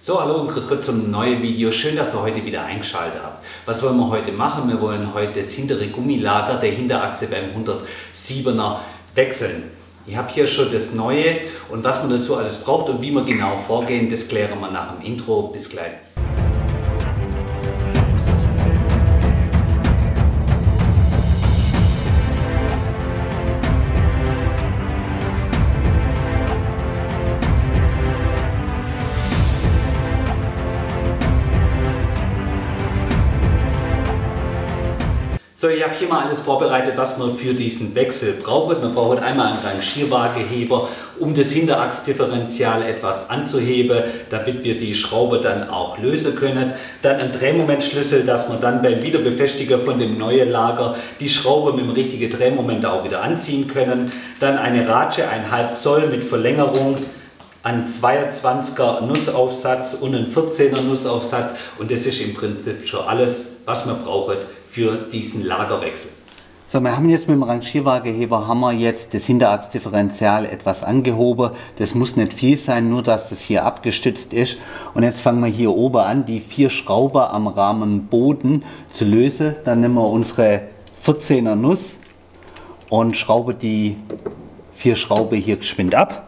So, hallo und grüß Gott zum neuen Video. Schön, dass ihr heute wieder eingeschaltet habt. Was wollen wir heute machen? Wir wollen heute das hintere Gummilager der Hinterachse beim 107er wechseln. Ich habe hier schon das Neue und was man dazu alles braucht und wie wir genau vorgehen, das klären wir nach dem Intro. Bis gleich. So, ich habe hier mal alles vorbereitet, was wir für diesen Wechsel brauchen. Wir brauchen einmal einen Rangierwaageheber, um das Hinterachsdifferential etwas anzuheben, damit wir die Schraube dann auch lösen können. Dann ein Drehmomentschlüssel, dass wir dann beim Wiederbefestigen von dem neuen Lager die Schraube mit dem richtigen Drehmoment auch wieder anziehen können. Dann eine Ratsche, 1,5 Zoll mit Verlängerung, ein 22er Nussaufsatz und ein 14er Nussaufsatz, und das ist im Prinzip schon alles, was man braucht für diesen Lagerwechsel. So, wir haben jetzt mit dem Rangierwaageheber jetzt das Hinterachsdifferential etwas angehoben. Das muss nicht viel sein, nur dass das hier abgestützt ist. Und jetzt fangen wir hier oben an, die 4 Schrauben am Rahmenboden zu lösen. Dann nehmen wir unsere 14er Nuss und schrauben die 4 Schrauben hier geschwind ab.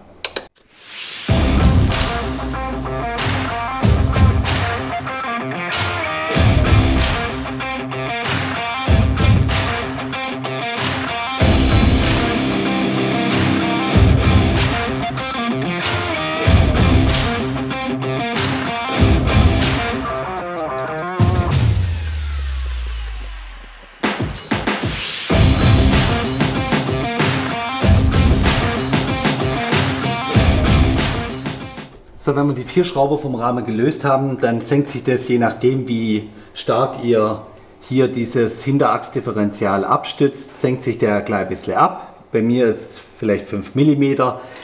So, wenn wir die 4 Schrauben vom Rahmen gelöst haben, dann senkt sich das, je nachdem wie stark ihr hier dieses Hinterachsdifferential abstützt, senkt sich der gleich ein bisschen ab. Bei mir ist vielleicht 5 mm.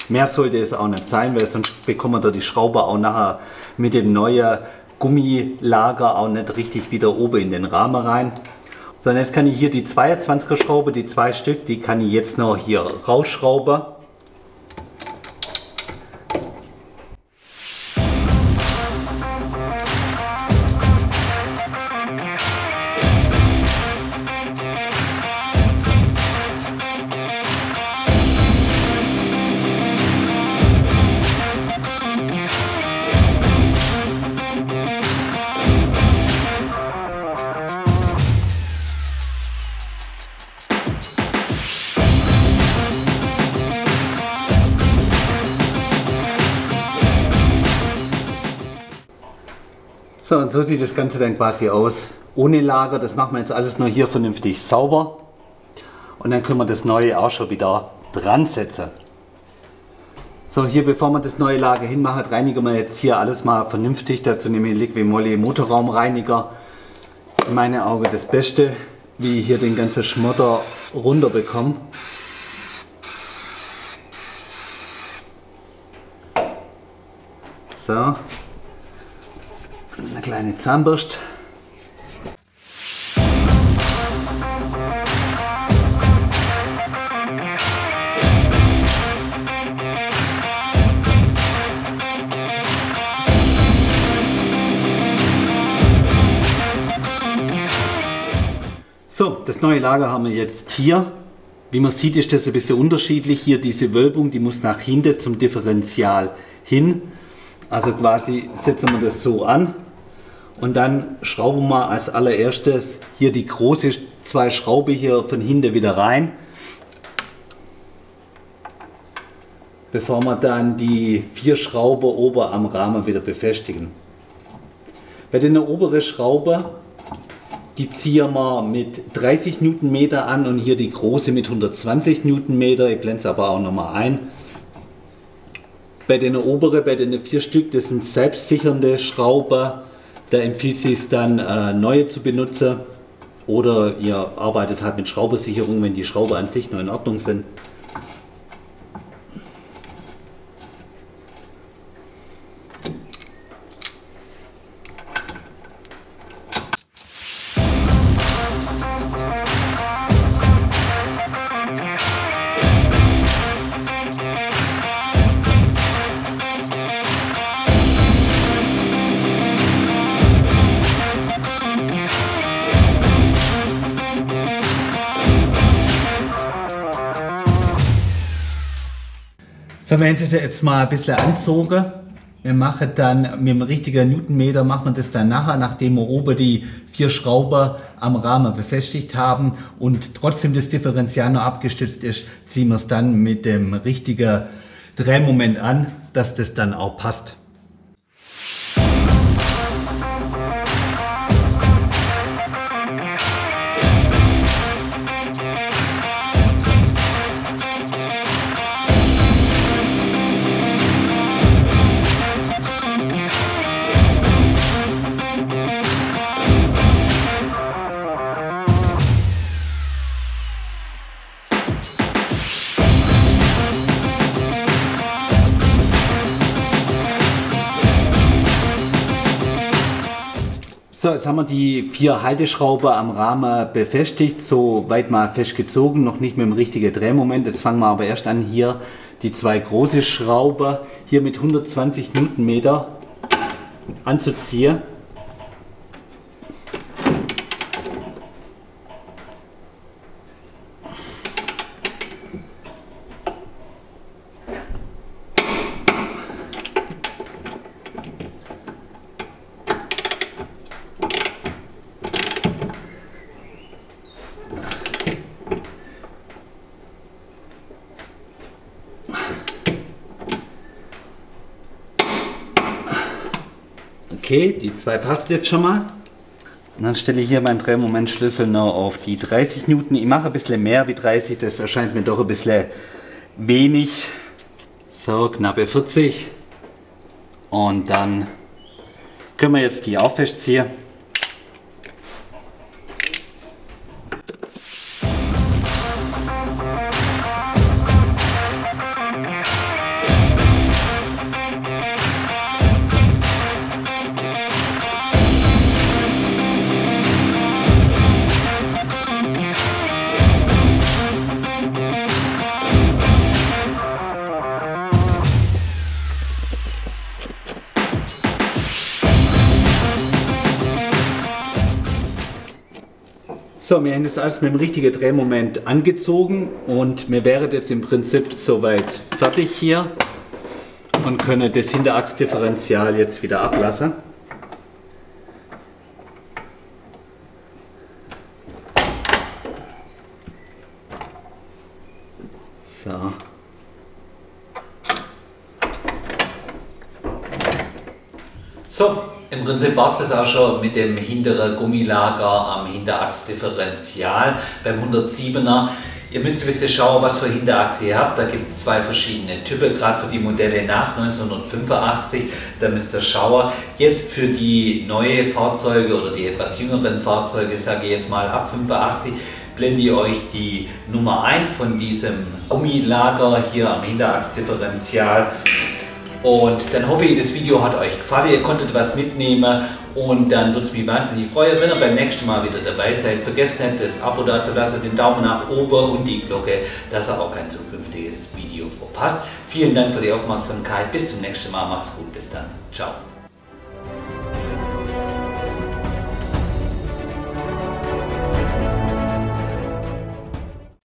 Mehr sollte es auch nicht sein, weil sonst bekommen wir die Schraube auch nachher mit dem neuen Gummilager auch nicht richtig wieder oben in den Rahmen rein. So, und jetzt kann ich hier die 22er Schraube, die 2 Stück, die kann ich jetzt noch hier rausschrauben. So, und so sieht das Ganze dann quasi aus, ohne Lager. Das machen wir jetzt alles nur hier vernünftig sauber. Und dann können wir das Neue auch schon wieder dran setzen. So, hier bevor wir das neue Lager hinmachen, reinigen wir jetzt hier alles mal vernünftig. Dazu nehme ich Liqui Moly Motorraumreiniger. In meinen Augen das Beste, wie ich hier den ganzen Schmotter runter bekomme. So. Eine kleine Zahnbürste. So, das neue Lager haben wir jetzt hier. Wie man sieht, ist das ein bisschen unterschiedlich. Hier diese Wölbung, die muss nach hinten zum Differential hin. Also quasi setzen wir das so an. Und dann schrauben wir als allererstes hier die große 2 Schrauben hier von hinten wieder rein, bevor wir dann die 4 Schrauben oben am Rahmen wieder befestigen. Bei den oberen Schrauben, die ziehen wir mit 30 Newtonmeter an und hier die große mit 120 Newtonmeter. Ich blende es aber auch nochmal ein. Bei den oberen, bei den 4 Stück, das sind selbstsichernde Schrauben. Da empfiehlt es sich dann neue zu benutzen, oder ihr arbeitet halt mit Schraubensicherung, wenn die Schrauben an sich noch in Ordnung sind. So, wir haben es jetzt mal ein bisschen angezogen. Wir machen dann mit dem richtigen Newtonmeter, machen wir das dann nachher, nachdem wir oben die 4 Schrauber am Rahmen befestigt haben und trotzdem das Differential noch abgestützt ist, ziehen wir es dann mit dem richtigen Drehmoment an, dass das dann auch passt. So, jetzt haben wir die 4 Halteschrauben am Rahmen befestigt, so weit mal festgezogen, noch nicht mit dem richtigen Drehmoment. Jetzt fangen wir aber erst an, hier die 2 große Schrauben hier mit 120 Newtonmeter anzuziehen. Okay, die 2 passt jetzt schon mal. Und dann stelle ich hier meinen Drehmomentschlüssel noch auf die 30 Newton. Ich mache ein bisschen mehr wie 30, das erscheint mir doch ein bisschen wenig. So, knappe 40. Und dann können wir jetzt die auch festziehen. So, wir haben das alles mit dem richtigen Drehmoment angezogen und wir wären jetzt im Prinzip soweit fertig hier und können das Hinterachsdifferential jetzt wieder ablassen. So. So, im Prinzip war es das auch schon mit dem hinteren Gummilager am Hinterachsdifferential beim 107er. Ihr müsst ein bisschen schauen, was für Hinterachse ihr habt. Da gibt es 2 verschiedene Typen, gerade für die Modelle nach 1985. Da müsst ihr schauen. Jetzt für die neuen Fahrzeuge oder die etwas jüngeren Fahrzeuge, sage ich jetzt mal ab 85, blende ich euch die Nummer ein von diesem Gummilager hier am Hinterachsdifferential. Und dann hoffe ich, das Video hat euch gefallen, ihr konntet was mitnehmen und dann würde es mich wahnsinnig freuen, wenn ihr beim nächsten Mal wieder dabei seid. Vergesst nicht, das Abo da zu lassen, den Daumen nach oben und die Glocke, dass ihr auch kein zukünftiges Video verpasst. Vielen Dank für die Aufmerksamkeit, bis zum nächsten Mal, macht's gut, bis dann, ciao.